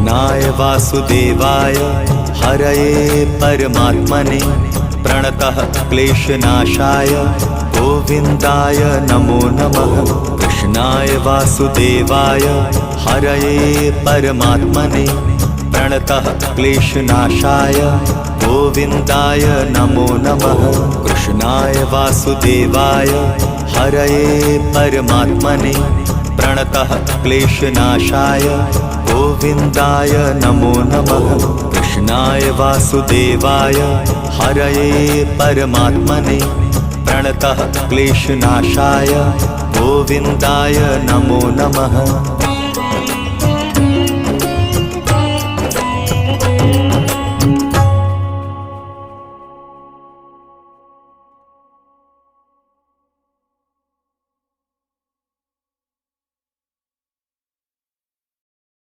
कृष्णाय वासुदेवाय हरये परमात्मने प्रणतः क्लेशनाशाय गोविन्दाय नमो नमः। कृष्णाय वासुदेवाय हरये परमात्मने प्रणतः क्लेशनाशाय गोविन्दाय नमो नमः। कृष्णाय वासुदेवाय हरये परमात्मने प्रणतः क्लेशनाशाय गोविन्दाय नमो नमः। कृष्णाय वासुदेवाय हरये परमात्मने प्रणतः क्लेशनाशाय गोविन्दाय नमो नमः।